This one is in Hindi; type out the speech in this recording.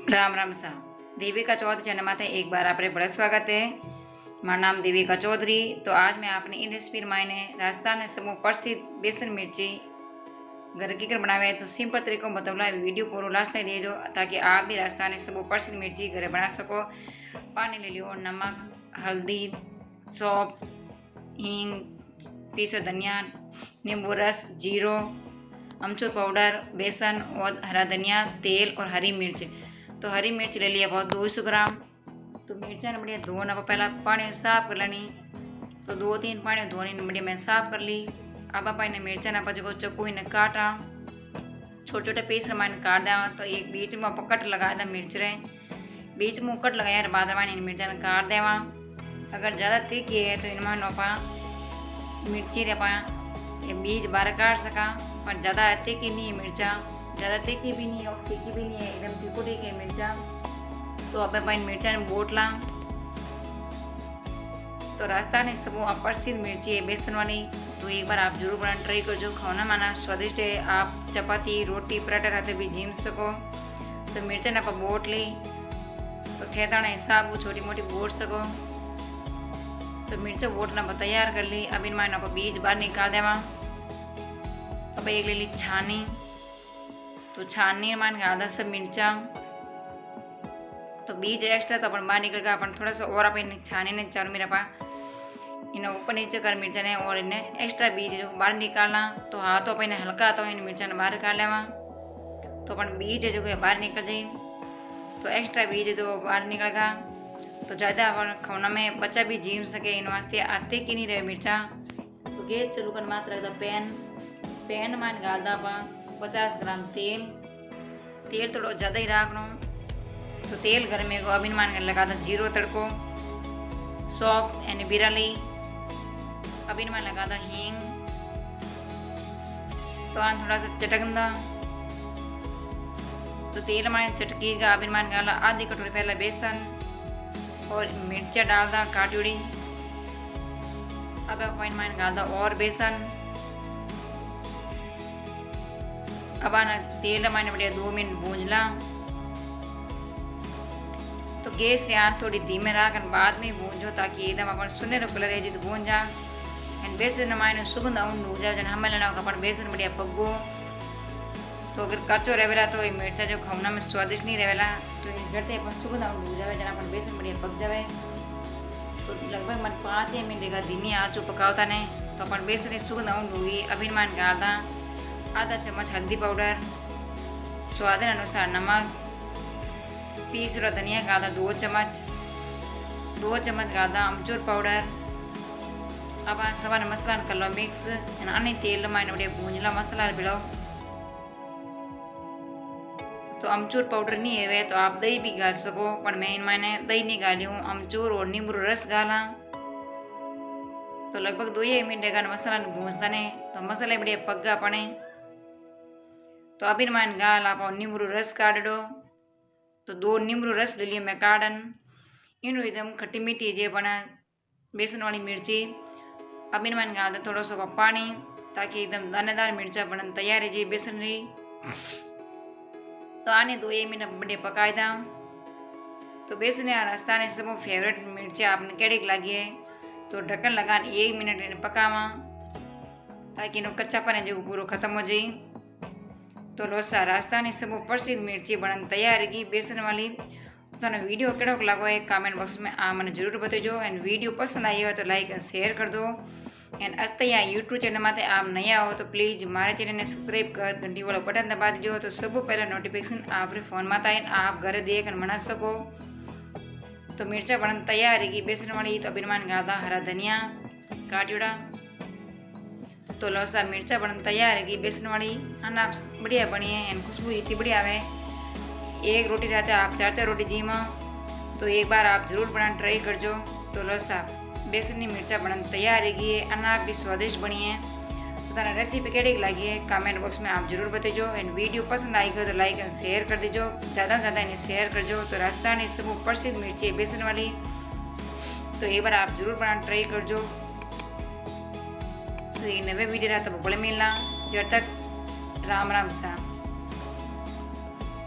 राम राम सा देविका चौधरी चैनल माथे एक बार आपरे बड़ा स्वागत है। मारा नाम देविका चौधरी। तो आज मैं आपने इन रेसिपी मायने राजस्थान समूह प्रसिद्ध बेसन मिर्ची घर की कर बनावे तो सिंपल तरीकों बतौला। वीडियो पूरा लास्ट तक देजो ताकि आप भी राजस्थान समूह प्रसिद्ध मिर्ची घर बना सको। पानी ले लियो, नमक, हल्दी, सौंफ, हींग, पीसो धनिया, नींबू रस, जीरो, अमचूर पाउडर, बेसन और हरा धनिया, तेल और हरी मिर्च। तो हरी मिर्च ले लिया बहुत 200 ग्राम। तो मिर्चा ने बढ़िया धोना पहला पानी साफ कर लेनी। तो 2-3 पानी धोने बढ़िया मैं साफ कर ली। अब आप मिर्चा ना पचको चक्कू ने काटा, छोटे छोटे पीस मैंने काट दिया। तो एक बीच में कट लगा था मिर्च रे, बीच में कट लगाया बाद में मिर्चा ने काट देवा। अगर ज़्यादा तीखी है तो इनमें नोपा मिर्ची रे पा ये बीज बाहर काट सका। पर ज़्यादा तीखी नहीं है मिर्चा, ज़्यादा तीखी भी नहीं है और तीखी भी नहीं है, एकदम ठीको ठीक है मिर्चा। तो अब अपन मिर्चा ने बोटला। तो राजस्थान सब प्रसिद्ध मिर्ची है बेसन वाली। तो एक बार आप जरूर बनाना ट्राई करजो, खाना माना स्वादिष्ट है। आप चपाती, रोटी, पराठा रहते भी जीम सको। तो मिर्चा ने आप बोट ली। तो थेताना हिसाब वो छोटी मोटी बोट सको। तो मिर्चा बोटना तैयार कर ली। अब इनमें आप बीज बाहर निकाल देवा। अब एक ले ली छानी। तो छानी मान आधा सब मिर्चा। तो बीज एक्स्ट्रा तो अपन बाहर निकल गया। अपन थोड़ा सा और अपन छानी ने चारों मेरा पा इन्हें ऊपर नीचे कर मिर्चा ने और इन्हें एक्स्ट्रा बीज जो बाहर निकालना। तो हाथों अपन हल्का तो इन मिर्चा ने बाहर निकाल लेवा। तो अपन बीज जो बाहर निकल जाए। तो एक्स्ट्रा बीज जो बाहर निकल गया तो ज़्यादा अपन खाना में बच्चा भी जीम सके, इन वास्ते आते कि नहीं रहे मिर्चा। तो गैस चालू कर मात्र रखता पैन मान डाल दा 50 ग्राम तेल थोड़ा ज़्यादा ही रखना। तो तेल गर्म को अब इन मान लगा था जीरो तड़को, सौंफ यानी बीरा ली। अब इन मान लगा था हींग। तो आन थोड़ा सा चटकंदा। तो तेल मान चटकी का अब इन मान डाला आधी कटोरी पहला बेसन और मिर्चा डाल दा काटी उड़ी। अब इन मान डाल दा और बेसन। अब आना तेल मैंने बढ़िया 2 मिनट भूंजला। तो गैस की आंच थोड़ी धीमे रख बाद में भूंजो ताकि एकदम अपन सुनहरा कलर है तो भून जा। एंड बेसन मैंने सुगंध आउंड हो जाए जन हमें लेना अपन बेसन बढ़िया पगो। तो अगर कच्चो रहेला तो मिर्चा जो खाना में स्वादिष्ट नहीं रहेला। तो झटते अपन सुगंध आउंड हो जाए जन अपन बेसन बढ़िया पक जाए। तो लगभग मन 5 मिनट देगा धीमी आँच पकावता ने। तो अपन बेसन की सुगंध आउंड होगी। अभी मान डालता आधा चम्मच हल्दी पाउडर, स्वाद अनुसार नमक, पीस हुआ धनिया का आधा 2 चम्मच का आधा अमचूर पाउडर। अब सवा मसाला कर लो मिक्स। अन्य तेल में बढ़िया भूंजला मसाला बिड़ो। तो अमचूर पाउडर नहीं है वे तो आप दही भी डाल सको, पर मैंने दही नहीं डाली हूँ, अमचूर और नींबू रस डाला। तो लगभग 2 मिनट का मसाला भूंजता ने। तो मसाला बढ़िया पग्गा पड़े। तो अब इन गाल आप नींबू रस काट दो। तो 2 नींबू रस ले लिए मैं काटन। इन एकदम खट्टी मीठी जे बना बेसन वाली मिर्ची। अब इन गाल दो थोड़ा सा पानी ताकि एकदम दानेदार मिर्चा बनन तैयार है जी बेसन रही। तो आने 2 मिनट बड़े पकाए था। तो बेसन राजस्थान सब फेवरेट मिर्ची आपने केड़ी लगी है। तो ढक्कन लगा 1 मिनट पकावा ताकि इन कच्चापन है जो पूरा खत्म हो जाए। तो लोसा राजस्थानी सब प्रसिद्ध मिर्ची बनन तैयार है बेसन वाली। तो वीडियो केड़ो लगो है कमेंट बॉक्स में आ मैंने जरूर बताइए। एंड वीडियो पसंद आई हो तो लाइक एंड शेयर कर दो। एंड आज तक यहाँ यूट्यूब चैनल में आप नया हो तो प्लीज़ हमारे चैनल ने सब्सक्राइब कर घंटी वाला बटन दबा दीजिए। तो सब पहला नोटिफिकेशन आपके फोन में आए आप घर देख बना सको। तो मिर्चा बनन तैयार है बेसन वाली। तो अभी मान गादा हरा धनिया काटियोड़ा। तो लोसा मिर्चा बनन तैयार है बेसन वाली। आप बढ़िया बनी है एंड खुशबू इतनी बढ़िया आवे। एक रोटी रहते आप 4 रोटी जी में। तो एक बार आप जरूर बनाना ट्राई करजो। तो लोसा बेसनी मिर्चा बनन तैयार है अनाप भी स्वादिष्ट बनी है। तो रेसिपी केड़ी लगी है कमेंट बॉक्स में आप जरूर बताइए। एंड वीडियो पसंद आई गई तो लाइक एंड शेयर कर दीजिए, ज़्यादा से ज़्यादा इन्हें शेयर करजो। तो राजस्थानी सब प्रसिद्ध मिर्ची है बेसन वाली। तो एक बार आप जरूर बनाना ट्राई करजो। तो ये नवे वीडियो रहा तो बोले मिलना। जब तक राम राम सा।